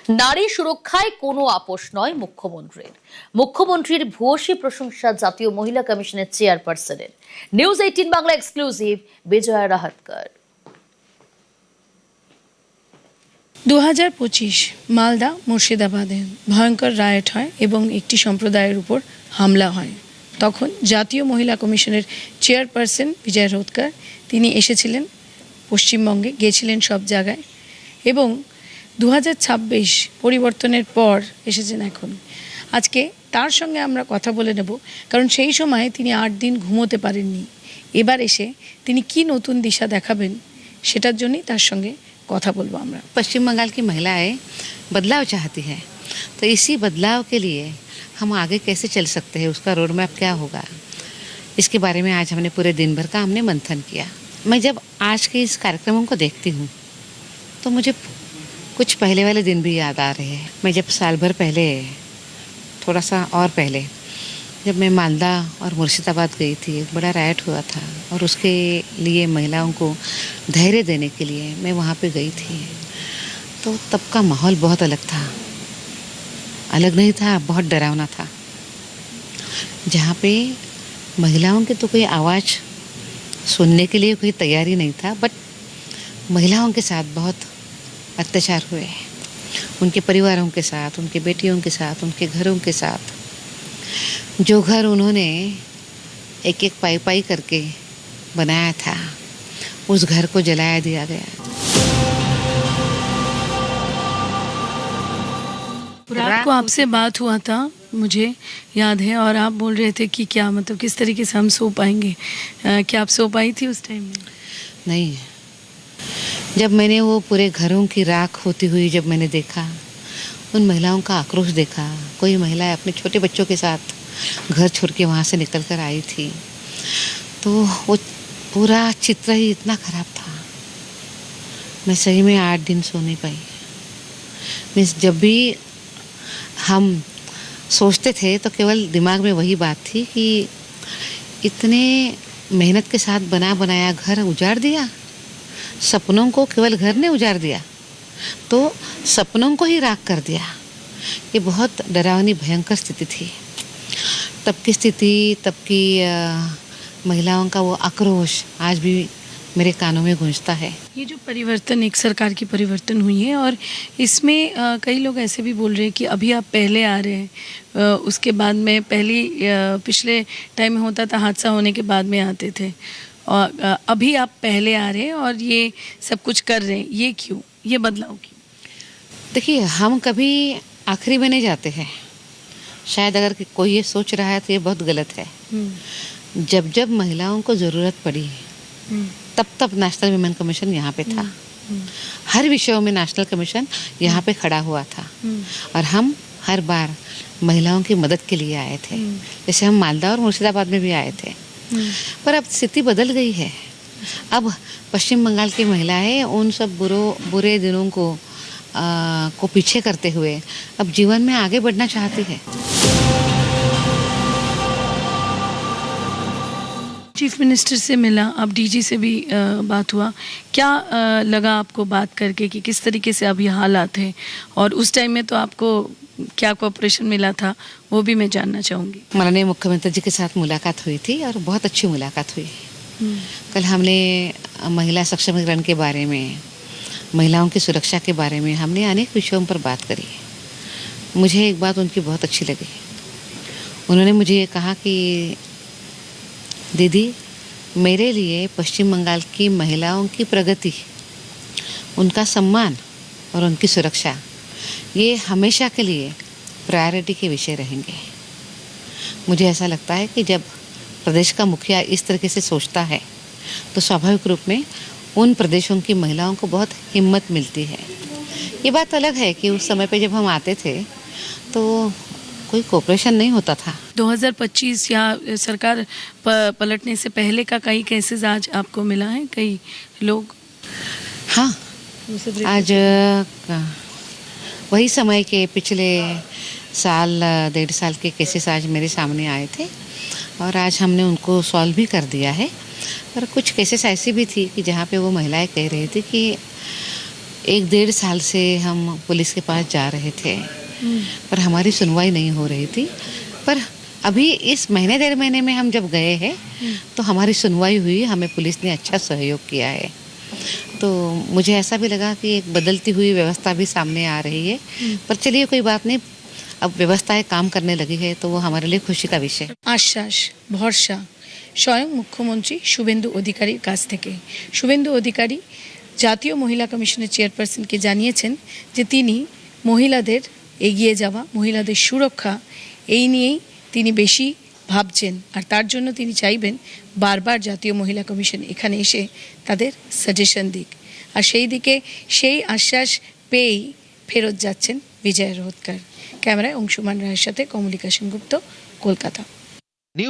নারী সুরক্ষায় কোনো আপোষ নয় মুখ্যমন্ত্রীর ভূয়সী প্রশংসা জাতীয় মহিলা কমিশনের চেয়ারপারসনের। News 18 Bangla exclusive Vijaya Rahatkar. 2025 মালদা মুর্শিদাবাদে ভয়ঙ্কর রায়ট হয় এবং একটি সম্প্রদায়ের উপর হামলা হয়। তখন জাতীয় মহিলা কমিশনের চেয়ারপারসন বিজয়া রাহাতকর তিনি এসেছিলেন পশ্চিমবঙ্গে, গিয়েছিলেন সব জায়গায় এবং 2026 পরিবর্তনের পর এসেছেন এখন। আজকে তার সঙ্গে আমরা কথা বলে নেব, কারণ সেই সময় তিনি 8 দিন ঘুমোতে পারেননি। এবার এসে তিনি কি নতুন দিশা দেখাবেন সেটার জন্যই তার সঙ্গে কথা বলবো আমরা। पश्चिम बंगाल की महिलाएं बदलाव चाहती हैं, तो इसी बदलाव के लिए हम आगे कैसे चल सकते हैं, उसका रोड मैप क्या होगा, इसके बारे में आज हमने पूरे दिन भर का हमने मंथन किया। मैं जब आज के इस कार्यक्रमों को देखती हूँ तो मुझे कुछ पहले वाले दिन भी याद आ रहे हैं। मैं जब साल भर पहले, थोड़ा सा और पहले, जब मैं मालदा और मुर्शिदाबाद गई थी, एक बड़ा रायट हुआ था और उसके लिए महिलाओं को धैर्य देने के लिए मैं वहाँ पे गई थी। तो तब का माहौल बहुत अलग था, अलग नहीं था, बहुत डरावना था, जहाँ पे महिलाओं की तो कोई आवाज़ सुनने के लिए कोई तैयारी नहीं था, बट महिलाओं के साथ बहुत अत्याचार हुए, उनके परिवारों के साथ, उनके बेटियों के साथ, उनके घरों के साथ। जो घर उन्होंने एक एक पाई पाई करके बनाया था, उस घर को जलाया दिया गया। रात को आपसे बात हुआ था, मुझे याद है, और आप बोल रहे थे कि क्या मतलब किस तरीके से हम सो पाएंगे। क्या आप सो पाई थी उस टाइम में? नहीं, जब मैंने वो पूरे घरों की राख होती हुई जब मैंने देखा, उन महिलाओं का आक्रोश देखा, कोई महिलाएं अपने छोटे बच्चों के साथ घर छोड़ के वहाँ से निकल कर आई थी, तो वो पूरा चित्र ही इतना ख़राब था। मैं सही में 8 दिन सो नहीं पाई। मीन्स जब भी हम सोचते थे तो केवल दिमाग में वही बात थी कि इतने मेहनत के साथ बना बनाया घर उजाड़ दिया, सपनों को केवल घर ने उजाड़ दिया, तो सपनों को ही राख कर दिया। ये बहुत डरावनी भयंकर स्थिति थी। तब की स्थिति, तब की महिलाओं का वो आक्रोश आज भी मेरे कानों में गूंजता है। ये जो परिवर्तन, एक सरकार की परिवर्तन हुई है और इसमें कई लोग ऐसे भी बोल रहे हैं कि अभी आप पहले आ रहे हैं, उसके बाद में पिछले टाइम में होता था हादसा होने के बाद में आते थे, और अभी आप पहले आ रहे हैं और ये सब कुछ कर रहे हैं, ये क्यों, ये बदलाव क्यों? देखिए, हम कभी आखिरी में नहीं जाते हैं। शायद अगर कोई ये सोच रहा है तो ये बहुत गलत है। जब जब महिलाओं को ज़रूरत पड़ी तब तब नेशनल विमेन कमीशन यहाँ पे था। हर विषयों में नेशनल कमीशन यहाँ पे खड़ा हुआ था और हम हर बार महिलाओं की मदद के लिए आए थे। जैसे हम मालदा और मुर्शिदाबाद में भी आए थे, पर अब स्थिति बदल गई है। अब पश्चिम बंगाल की महिलाएं उन सब बुरे दिनों को पीछे करते हुए अब जीवन में आगे बढ़ना चाहती है। चीफ मिनिस्टर से मिला, अब डीजी से भी बात हुआ, क्या लगा आपको बात करके कि किस तरीके से अभी हालात हैं, और उस टाइम में तो आपको क्या कोऑपरेशन मिला था वो भी मैं जानना चाहूँगी। माननीय मुख्यमंत्री जी के साथ मुलाकात हुई थी और बहुत अच्छी मुलाकात हुई। कल हमने महिला सशक्तिकरण के बारे में, महिलाओं की सुरक्षा के बारे में हमने अनेक विषयों पर बात करी। मुझे एक बात उनकी बहुत अच्छी लगी। उन्होंने मुझे ये कहा कि दीदी, मेरे लिए पश्चिम बंगाल की महिलाओं की प्रगति, उनका सम्मान और उनकी सुरक्षा, ये हमेशा के लिए प्रायोरिटी के विषय रहेंगे। मुझे ऐसा लगता है कि जब प्रदेश का मुखिया इस तरीके से सोचता है तो स्वाभाविक रूप में उन प्रदेशों की महिलाओं को बहुत हिम्मत मिलती है। ये बात अलग है कि उस समय पे जब हम आते थे तो कोई कोऑपरेशन नहीं होता था। 2025 या सरकार पलटने से पहले का कई केसेस आज आपको मिला है, कई लोग? हाँ, आज वही समय के पिछले साल 1.5 साल के केसेस आज मेरे सामने आए थे और आज हमने उनको सॉल्व भी कर दिया है। और कुछ केसेस ऐसी भी थी कि जहाँ पे वो महिलाएं कह रही थी कि 1 डेढ़ साल से हम पुलिस के पास जा रहे थे, पर हमारी सुनवाई नहीं हो रही थी। पर अभी इस महीने 1.5 महीने में हम जब गए हैं तो हमारी सुनवाई हुई, हमें पुलिस ने अच्छा सहयोग किया है। तो मुझे ऐसा भी लगा कि एक बदलती हुई व्यवस्था भी सामने आ रही है। पर चलिए कोई बात नहीं, अब व्यवस्थाएं काम करने लगी है तो वो हमारे लिए खुशी का विषय है। আশ্বাস ভরসা স্বয়ং মুখ্যমন্ত্রী শুভেন্দু অধিকারীর কাছ থেকে। শুভেন্দু অধিকারী জাতীয় মহিলা কমিশনের চেয়ারপারসনকে জানিয়েছেন যে তিনি মহিলাদের এগিয়ে যাওয়া, মহিলাদের সুরক্ষা এই নিয়েই তিনি বেশি ভাবছেন, আর তার জন্য তিনি চাইবেন বারবার জাতীয় মহিলা কমিশন এখানে এসে তাদের সাজেশন দিক। আর সেই দিকে সেই আশ্বাস পেয়েই ফেরত যাচ্ছেন বিজয় রোহতকার। ক্যামেরায় অংশুমান রায়ের সাথে কমলিকা সেনগুপ্ত, কলকাতা।